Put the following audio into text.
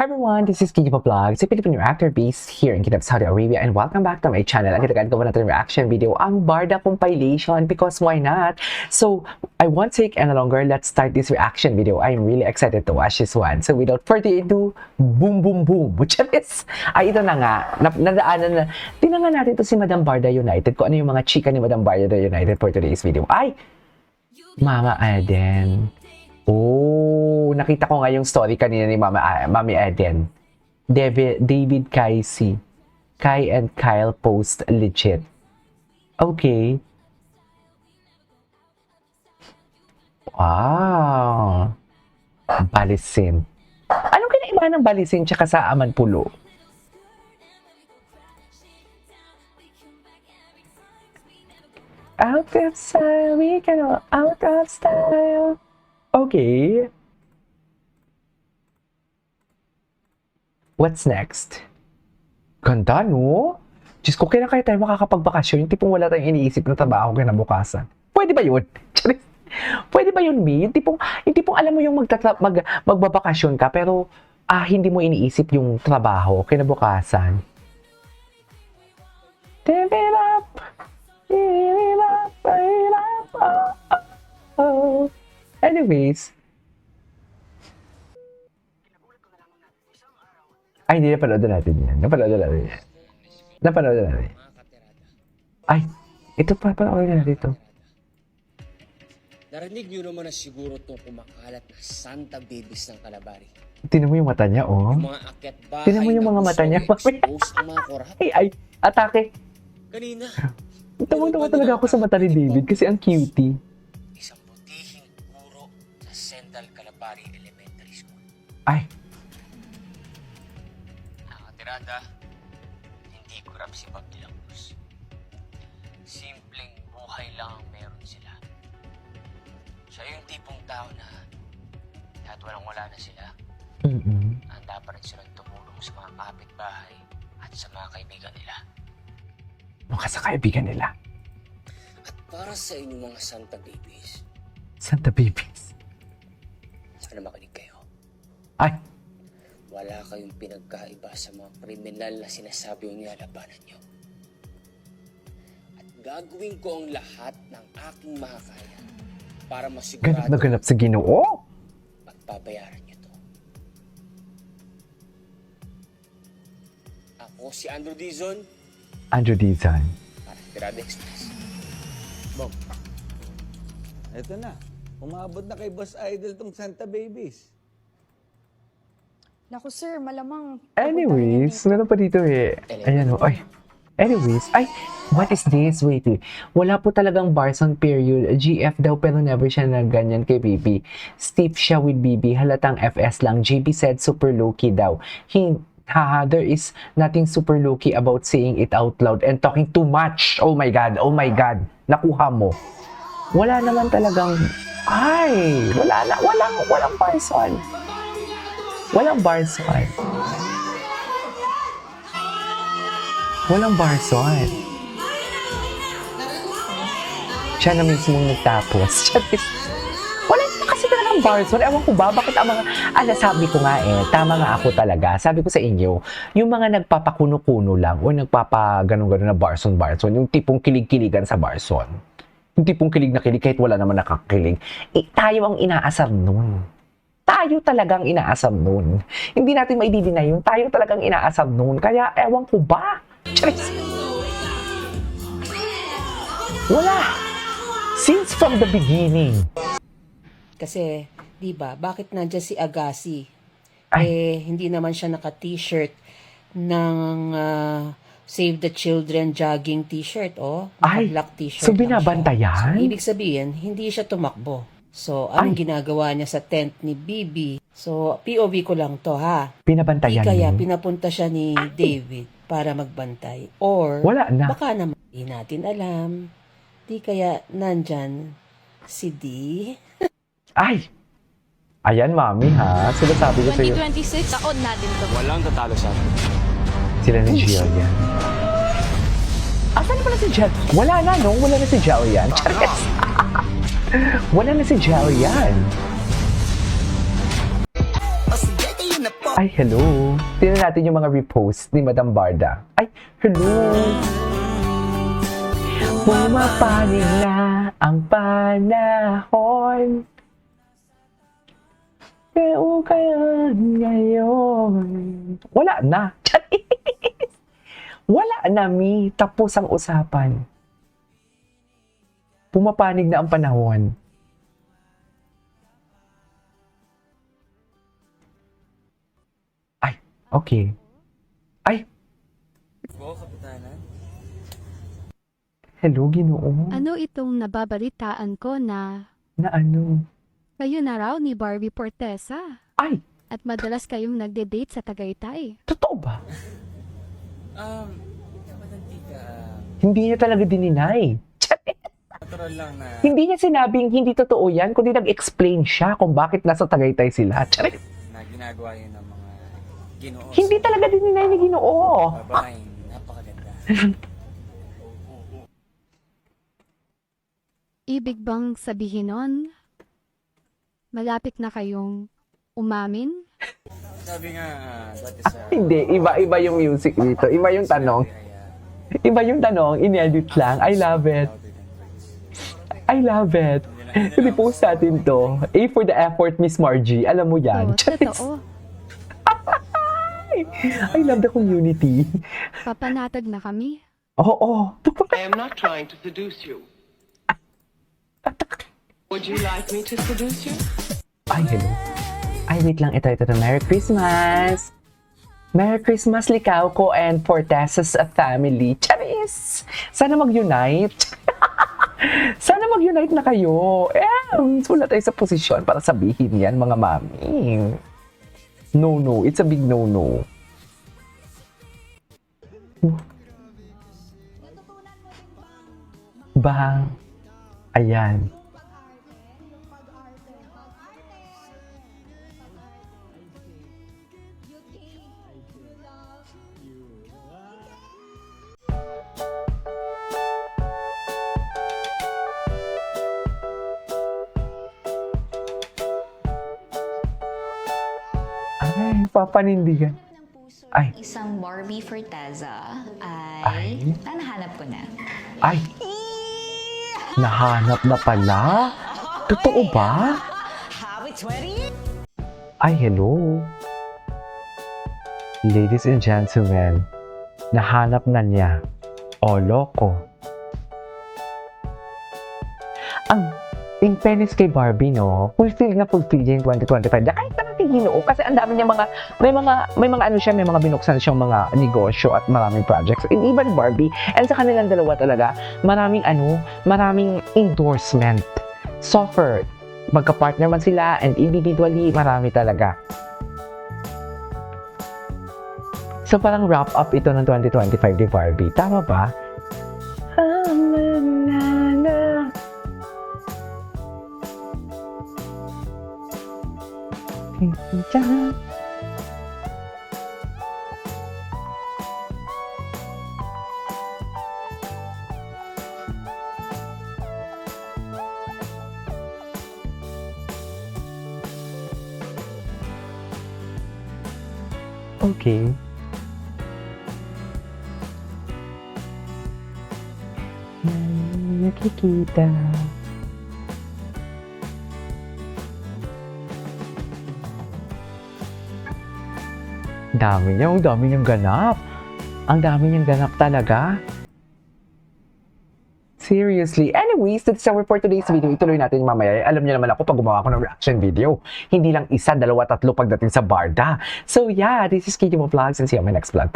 Everyone, this is Kiki Vlog, si Filipino actor based here in Jeddah, Saudi Arabia, and welcome back to my channel. Ang ginagawa natin reaction video, ang Barda compilation, because why not? So, I won't take any longer. Let's start this reaction video. I'm really excited to watch this one. So, without further ado, boom, boom, boom. Which is, ito na nga, nadaanan na, tinangan natin to si Madam Barda United, kung ano yung mga chika ni Madam Barda United for today's video. Ay, Mama Eden. Oh, nakita ko nga yung story kanina ni Mami Eden. David Kaisi. Kai and Kyle post legit. Okay. Wow. Balisin. Anong kinaiba ng balisin tsaka sa Aman Pulo? Out of style, we can go out of style. Okay. What's next? Ganda, no? Diyos ko, kailan kaya tayo makakapagbakasyon? Yung tipong wala tayong iniisip na trabaho kinabukasan. Pwede ba yun? Pwede ba yun, Mi? Yung tipong alam mo yung magbabakasyon ka, pero hindi mo iniisip yung trabaho kinabukasan. Give it up. Give it up. Give it up. Oh. Anyways. Ay, hindi napanood natin yan. Napanood natin. Ay, ito pa, panoorin natin ito. Narinig nyo naman na siguro itong kumakalat na Santa Babies ng Calabari. Tinan mo yung mata niya, oh. Yung mga akyat bahay. Tinan mo yung mga mata niya. Expose ang mga korap. Ay, atake. Kanina. Tawang-tawa talaga ako sa mata ni David kasi ang cutie. Isang butihing guro sa Central Calabari Elementary School. Ay, Nakatirada, hindi kurap si Babilangos. Simpleng buhay lang ang meron sila. Siya yung tipong tao na kahit walang-wala na sila, handa pa rin silang tumulong sa mga kapitbahay at sa mga kaibigan nila. mukha sa kaibigan nila. At para sa inyong mga Santa Babies, Santa Babies. sana makinig kayo. Ay, Wala kayong pinagkaiba sa mga kriminal na sinasabi yung nilalabanan nyo. At gagawin ko ang lahat ng aking makakaya para ganap masigurado na ganap sa Ginoo. pagbabayaran nyo to. Ako si Andrew Dizon Andrew Dizon. para sa Tirada Express. Bob, eto na. Umabot na kay Boss Idol tong Santa Babies. Naku sir, malamang... Anyways, meron pa dito eh. Ayan o, ay. Anyways, ay, what is this? Wait. Wala po talagang bars on period. GF daw pero never siya na ganyan kay BB. Stiff siya with BB. Halatang FS lang. JB said super low-key daw. Haha, there is nothing super low-key about saying it out loud and talking too much. Oh my God. Nakuha mo. Wala naman talagang... Ay, walang bars on. Walang bars on. Walang bars on. Siya na mismo nagtapos. Wala na kasi talagang bars on. Ewan ko ba, bakit ang mga... sabi ko nga tama nga ako talaga. Sabi ko sa inyo, yung mga nagpapakuno-kuno lang o nagpapaganon-ganon na bars on, yung tipong kilig-kiligan sa bars on. Yung tipong kilig na kilig kahit wala naman nakakilig. Tayo ang inaasar nun. Tayo talagang inaasam nun. Hindi natin maididinay yun. Tayo talagang inaasam nun. Kaya, ewan ko ba? Charis. Wala. Since from the beginning. Kasi, di ba, bakit nandiyan si Agassi? Ay. Hindi naman siya naka-t-shirt ng Save the Children jogging t-shirt, oh. Ay, Naka-black t-shirt so lang binabantayan? siya. So, ibig sabihin, hindi siya tumakbo. So, anong ginagawa niya sa tent ni Bibi? So, POV ko lang to, ha? Binabantayan Di kaya niyo? pinapunta siya ni David para magbantay. Or, Wala na. baka naman, di natin alam. Di kaya nandyan si D. Ay. Ayan, mami, ha? Sinasabi ko sa'yo. 2026, taon natin to. Walang tatalo sa akin. Sila ni Jillian. Asan pala si Jel? Wala na, no? Wala na si Jillian. Charis. Wala na si Jillian. O sige, kayo na po. Ay, hello. Tingnan natin yung mga repost ni Madam Barda. Ay, hello. Pumapanig na ang panahon. Pero kaya ngayon. Wala na. Charis! Wala na, Mi. Tapos ang usapan. Pumapanig na ang panahon. Ay, okay. Ay, hello, Ginoo. Ano itong nababalitaan ko na Na ano? kayo na raw ni Barbie Fortesa Ay, at madalas kayong nagde-date sa Tagaytay? totoo ba? Matanti ka. Hindi niya talaga dininay. Natural lang na Hindi niya sinabing hindi totoo yan, kundi nag-explain siya kung bakit nasa Tagaytay sila. Charis! ginagawa yun ng mga Ginoo. Hindi talaga dininay ni Ginoo. Babaeng napakaganda. Ibig bang sabihin nun, malapit na kayong umamin? Sabi nga, that is Hindi, iba-iba yung music dito. Iba yung tanong. Iba yung tanong, in-edit lang. I love it. I love it. I-post natin to. A for the effort, Miss Margie. Alam mo yan. Oo, totoo. I love the community. Papanatag na kami. Oo. I am not trying to seduce you. Would you like me to seduce you? Ay, hello. Ay, wait lang. Ito. Merry Christmas! Merry Christmas, Likaw ko and Fortesas family. Charis! Sana mag-unite. Sana mag-unite na kayo. Wala tayo sa posisyon para sabihin yan, mga mami. No. It's a big no. Bang. Ayan. Ay, papanindigan. Ay. Isang Barbie Forteza Ay. ay nahanap ko na. Ay. Nahanap na pala? Totoo ba? Ay, hello. Ladies and gentlemen, nahanap na niya. O, loko. In fairness kay Barbie, no, fulfill niya yung 2025. Kahit naman kay Ginoo, kasi ang dami niya may mga ano siya, may mga binuksan siyang mga negosyo at maraming projects. And even Barbie, and sa kanilang dalawa talaga, maraming endorsement. Suffer. Magka-partner man sila and individually, marami talaga. So parang wrap up ito ng 2025 ni Barbie. Tama ba? Okay. Nakikita. Ang dami niyang ganap. Ang dami niyang ganap talaga. Seriously. Anyways, that's our for today's video. Ituloy natin mamaya. Alam niyo naman ako pag gumawa ako ng reaction video. Hindi lang isa, dalawa, tatlo pagdating sa Barda. So yeah, this is Katie Mo Vlogs and see you on my next vlog. Bye!